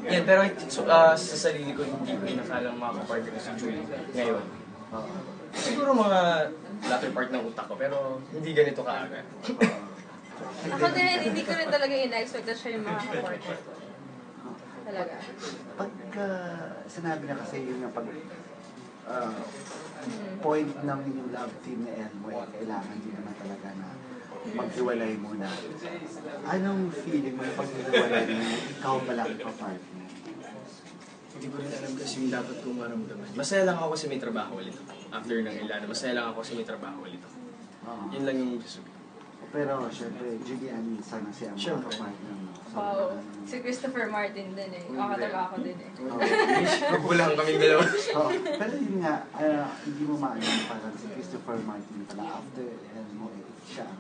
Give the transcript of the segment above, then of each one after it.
Yan, pero sa sarili ko, hindi ko inakalang makapartner si Julie ngayon. Siguro mga latter part ng utak ko, pero hindi ganito kaagad. Ako din, hindi ko rin talaga in-expect na siya yung makakapartner ko. Talaga. Pagka sinabi na kasi yun yung point ng inyong love team na Elmo, kailangan din naman talaga na maghiwalay muna. Anong feeling mo pag hiwalay mo, ikaw pala ipapartner? Hindi ko rin alam kasi yung dapat kong maramdaman. Masaya lang ako kasi may trabaho ulit ako. After ng Ilana, masaya lang ako kasi may trabaho ulit ako. Yun lang yung gusto ko. Pero syempre, Julian, sana siya ang makapartner mo. Wow. Si Christopher Martin din eh. Ako din eh. Magbulang kami dalawa. Pero yun nga, hindi mo maalam parang si Christopher Martin pala after Elmo, siya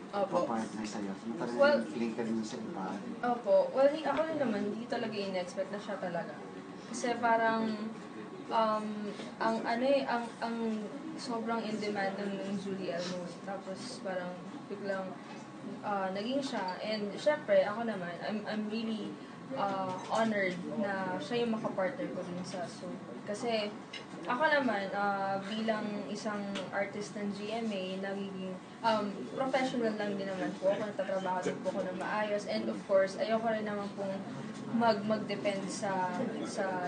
ang papartner sa'yo. Parang feeling ka rin sa iba. Opo. Well, ako rin naman, hindi talaga in-expect na siya talaga. Kasi parang, ang sobrang in-demand ng Julie Elmo. Tapos parang biglang naging siya. And syempre, ako naman, I'm really honored na siya yung makapartner ko dun sa show. Kasi ako naman, bilang isang artist ng GMA, nagiging professional lang din naman po ako. Natatrabaho din po ako ng maayos. And of course, ayoko rin naman pong mag-depend sa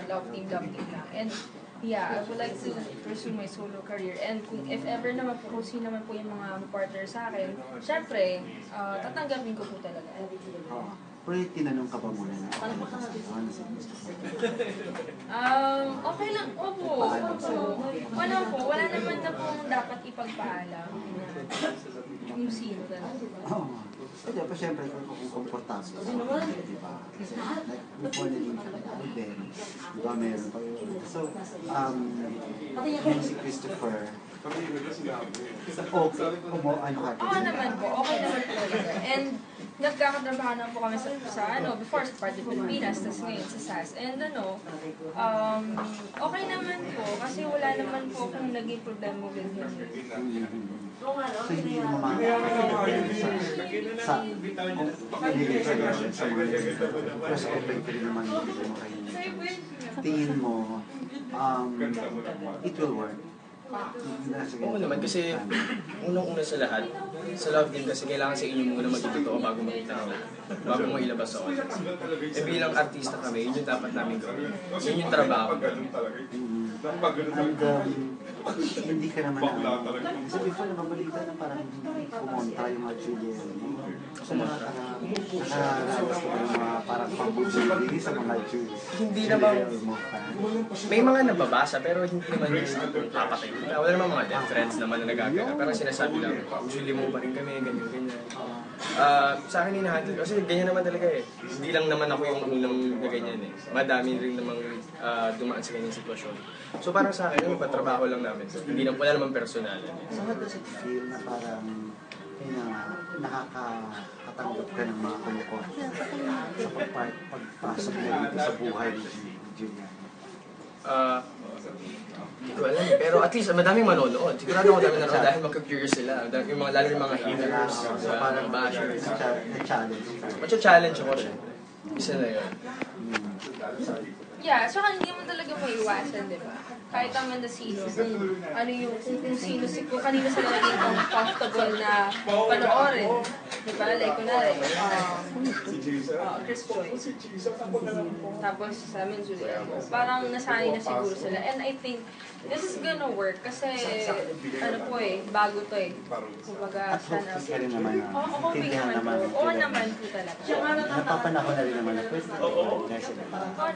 love team lang. And yeah, I would like to pursue my solo career. And if ever naman po, kung sino naman po yung mga partner sa akin, syempre, tatanggapin ko po talaga. Pero tinanong ka ba muna na okay ka sa ano si okay lang. Opo. Wala po. Wala naman na pong dapat ipagpaalam kung sino talaga. Kasi pa siyempre kung komportable ka, di ba? Kasi before na din kami Alden, di ba meron pa yun. So, si Christopher, ano ka? Oo naman po. Okay naman po talaga. And nagkakatrabaho na po kami sa before sa Party Pilipinas, tapos ngayon sa SAS. And okay naman po, kasi wala naman po akong naging problema with him. So, hindi mo sa pagiging sa mga plus open ka rin naman mo kayo. Tingin mo, it will work. Oo naman, kasi unang-una sa lahat, sa love team kasi kailangan sa inyo muna maging totoo bago makita ako, bago mo ilabas sa audience. Eh bilang artista kami, yun yung dapat namin gawin. Yun yung trabaho. And hindi ka naman kasi before nababalita na parang kumontra yung mga Julian. So nakaranas ko ng mga parang pang-Julie sa mga Julie. Hindi naman, may mga nababasa pero hindi naman yung papatay. Wala naman mga death threats naman na nagagana. Pero sinasabi lang, Julie mo pa rin kami, ganyan. Sa akin hinahatid, kasi ganyan naman talaga eh. Hindi lang naman ako yung unang na ganyan eh. Madami rin namang dumaan sa ganyang sitwasyon. So parang sa akin, patrabaho lang namin. Hindi na, wala naman personal. So how does it feel na parang nakakatanggap ka ng mga kumukot sa pagpasok na dito sa buhay ni Julian? Hindi ko alam eh. Pero at least madaming manonood. Sigurado ako dami nanonood dahil magka-curious sila. Lalo yung mga haters, mga bashers. Na-challenge ka. Matcha-challenge ako siya. Isa na yun. Yeah, so hindi mo talaga maiwasan, di ba? Kahit naman na sino, kung sino, kung kanino sila naging comfortable na panoorin. Di ba? Like, kunwari, Chris Boy. Tapos sa amin, Julia. Parang nasanay na siguro sila. And I think, this is gonna work kasi, bago to eh. Kumbaga, sana. At rin naman na. Okay naman po. Oo naman po talaga. Napapanahon na rin naman na pwede. Oo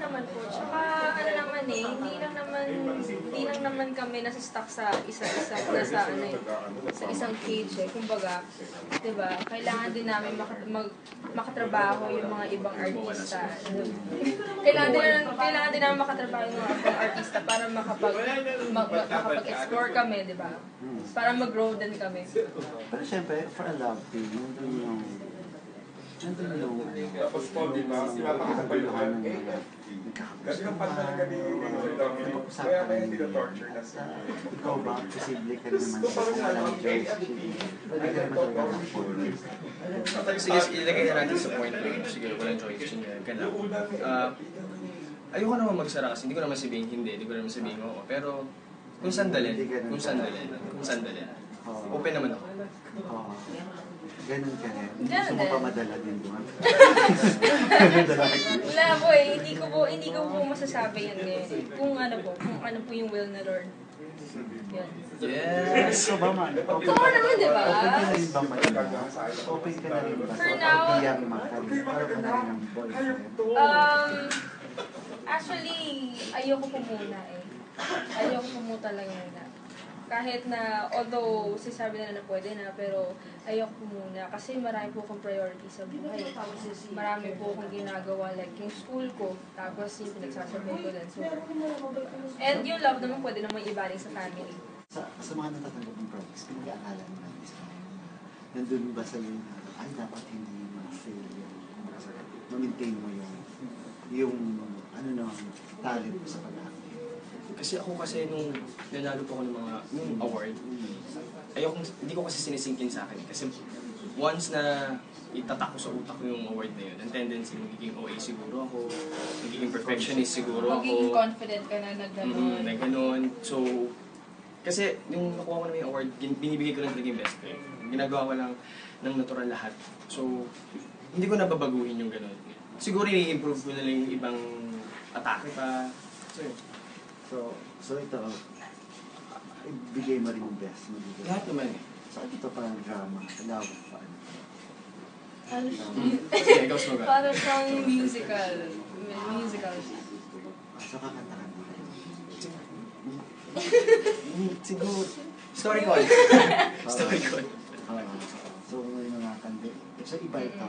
naman po. Tsaka, hindi lang naman kami nasa stuck sa isang cage eh. Kumbaga, 'di ba? Kailangan din namin makatrabaho yung mga ibang artista. Kailangan din namin makatrabaho yung mga ibang artista para makapag-explore kami, 'di ba? Para mag-grow din kami. Pero syempre, for a love team, yung nandun yung Tapos po, di ba? Sinapakita pa yung nagkakagustuhan ikaw ba, posible ka rin naman sa kung alam ni Joyce, pwede ka naman talaga ng forward. Sige, ilagay na natin sa point na sige, walang choice siya ganap. Ayoko naman magsara kasi hindi ko naman sabihin hindi ko naman sabihin oo. Pero kung sandalin, open naman ako. Oo. Ganun ka rin. Ganun Gusto mo din. pa madala din doon? Wala po eh, hindi ko po masasabi yan ngayon. Kung ano po yung will na Lord. Yan. Yes! Ikaw ba man? Oo naman, di ba? Open ka na rin ba madala? Open ka na rin ba? For Sa now, pagbiyang makarin? Para ka na rin ng boyfriend? Actually, ayoko po muna eh. Ayoko po muna talaga muna. Kahit na, although sinasabi na pwede na, pero ayoko po muna. Kasi marami po akong priority sa buhay. Marami po akong ginagawa, like yung school ko, tapos yung pinagsasabay ko din. So, and yung love naman pwede naman ibaling sa family. Sa mga natatanggap ng projects, pinag-aaralan mo lang isa. Nandun ba sa iyo na, ay dapat hindi ma-fail yung, ma-maintain mo yung talent mo sa pag-aaral. Kasi nung nanalo po ako ng mga award, hindi ko kasi sinisingkin sa akin. Kasi once na itatak ko sa utak ko yung award na yun, ang tendency magiging OA siguro ako, magiging perfectionist siguro ako. Magiging confident ka na gano'n. Na gano'n. So, kasi yung nakuha ko na yung award, binibigay ko lang talaga yung best ko. Ginagawa ko lang ng natural lahat. So, hindi ko nababaguhin yung gano'n. Siguro i-improve ko na lang yung ibang atake pa. So, yun. So ito, ibigay mo rin yung best mo dito. Lahat naman eh. So ito parang drama, love, paano? Sige, ikaw sumagot. Para siyang musical. So kakanta ka dito. Siguro. Story call. Story call. So may mga kanta. So iba ito.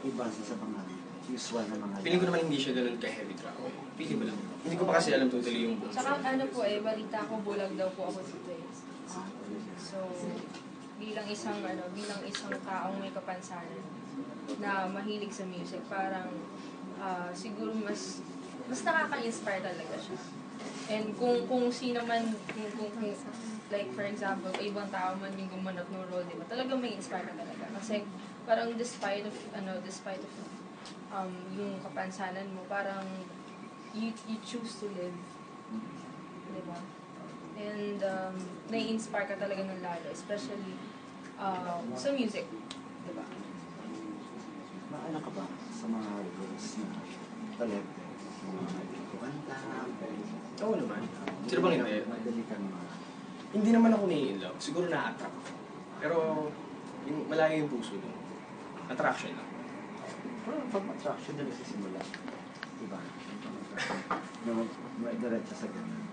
Iba sa mga usual na mga... Feeling ko naman hindi siya ganun ka-heavy track. Feeling mo lang. Hindi ko pa kasi alam totally yung buong Saka po balita ko bulag daw po ako dito eh. So, bilang isang taong may kapansanan na mahilig sa music, parang siguro mas nakaka-inspire talaga siya. And kung sino man, kung like for example, ibang tao man yung gumanap ng role, diba? Talagang may inspire ka talaga. Kasi parang despite of yung kapansanan mo, parang you choose to live. Diba? And nai-inspire ka talaga ng lalo, especially sa music. Diba? Maano ka ba sa mga roles na talente? Mga kumanta, Oo naman. Sino bang hindi? madali kang Hindi naman ako nai-inlove. Siguro na-attract ako. Pero yung malayo yung puso dun. Attraction lang. Pero pag attraction na nagsisimula, diba? May diretso sa ganun.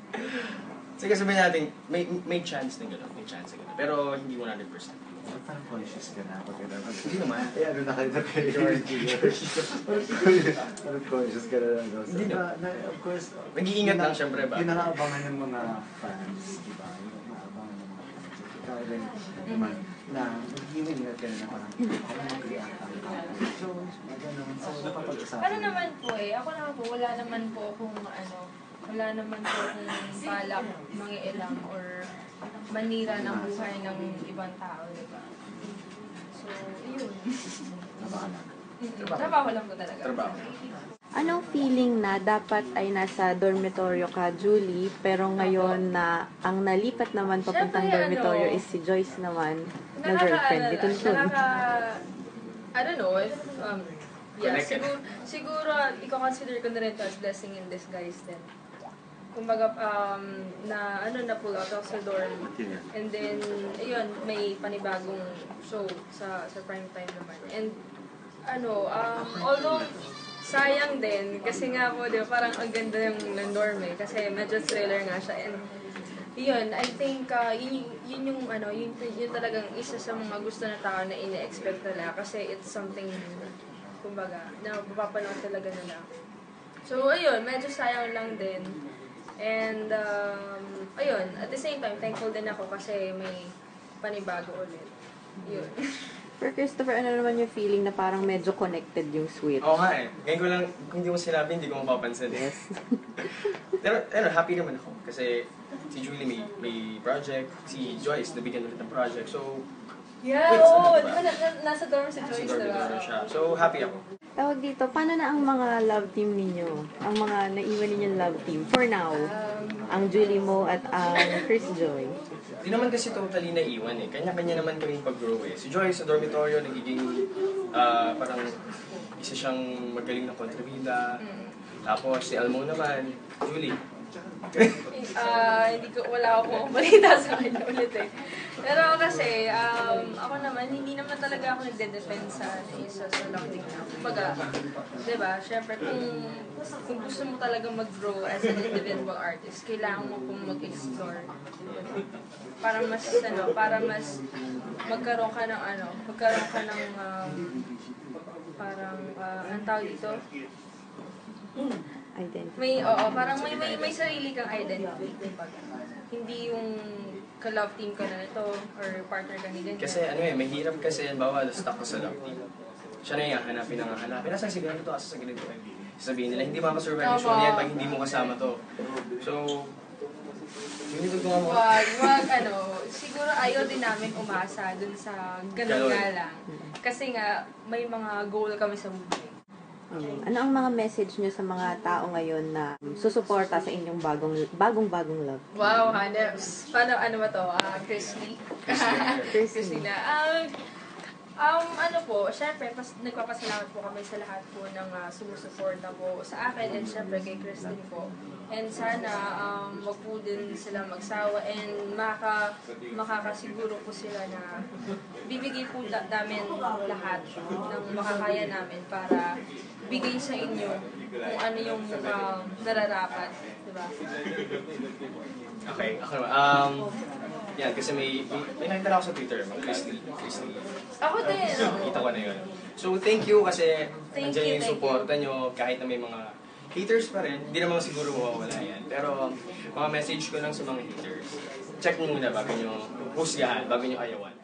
Sige, sabihin natin, may chance na gano'n. May chance na gano'n. Pero hindi 100%. Parang conscious ka na pag kailangan. Hindi naman. Eh, ano na kayo na kayo? Parang conscious ka na lang. Hindi na. Of course, Nag-iingat lang siyempre ba? Yung nakaabangan ng mga fans, di ba? Yung nakaabangan ng mga fans. Ikaw rin naman, na mag-iingat ka na parang ako mag-react ang tao. So, gano'n. So, napapag-usapan. Ano naman po ako naman po, wala naman po akong balak mangialam or manira ng buhay ng ibang tao, diba? So, yun. Trabaho lang po talaga. Trabaho. Anong feeling na dapat ay nasa dormitoryo ka, Julie, pero ngayon na ang nalipat naman papuntang Siyempre, dormitoryo is si Joyce naman, na girlfriend ni Tuntun? I don't know if, yeah, Connected. siguro, i-consider ko na rin to as blessing in disguise din. Kumbaga, na pull out ako sa dorm. And then, ayun, may panibagong show sa prime time naman. And, although, sayang din, kasi nga po, di ba, parang ang ganda yung dorm eh, kasi medyo thriller nga siya. And, yun, I think, yun talagang isa sa mga gusto na tao na ine-expect nila, kasi it's something, kumbaga, na mapapanood talaga nila. So, ayun, medyo sayang lang din. And, ayun, at the same time, thankful din ako kasi may panibago ulit. Yun. For Christopher, ano naman yung feeling na parang medyo connected yung switch? Oo nga eh. Ngayon ko lang, kung hindi mo sinabi, hindi ko mapapansin eh. Yes. Pero happy naman ako. Kasi si Julie may project, si Joyce nabigyan ulit ng project. So, Yeah, wait, oo. saan ba? Di ba nasa dorm si Joyce, siguro diba? na siya. So, happy ako. Tawag dito, paano na ang mga love team ninyo? Ang mga naiwan ninyong love team for now? Ang Julie mo at ang Chris Joy. Di naman kasi totally naiwan eh. Kanya-kanya naman kaming pag-grow eh. Si Joyce sa dormitorio, nagiging parang isa siyang magaling na kontrabida. Tapos si Almo naman, Julie. Hindi ko, wala akong balita sa kanya ulit eh. Pero kasi, ako naman, hindi naman talaga ako nagde-defend sa isa sa love team na. Kumbaga, di ba, syempre kung gusto mo talaga mag-grow as an individual artist, kailangan mo pong mag-explore. Para mas magkaroon ka ng parang, ang tawag dito? Identity. Parang may sarili kang identity. Kumbaga. Hindi yung ka-love team ka na ito or partner ka ni ganyan. Kasi mahirap kasi, bawa stuck ka sa love team. Siya na yung hanapin. Nasaan si ganito, asa sa ganito. Sabihin nila, hindi makasurvive yung show niyan pag hindi mo kasama to. So, hindi ko nga siguro ayaw din namin umasa dun sa ganun nga lang. Kasi nga, may mga goal kami sa buhay. Ano ang mga message nyo sa mga tao ngayon na susuporta sa inyong bagong love? Wow, Hannes. Paano, ba to? Christina. Syempre, nagpapasalamat po kami sa lahat po ng sumusuporta po sa akin and syempre kay Christine po. And sana wag po din sila magsawa and makakasiguro po sila na bibigay po namin lahat ng makakaya namin para bigay sa inyo kung ano yung nararapat. Diba? Okay, ako yan, kasi may nakita ako sa Twitter, Christy. Ako din. Kita ko na yun. So, thank you kasi Thank nandiyan you, yung supporta nyo kahit na may mga haters pa rin. Hindi naman siguro mawawala yan. Pero, mga message ko lang sa mga haters. Check nyo muna bago nyo husgahan, bago nyo ayawan.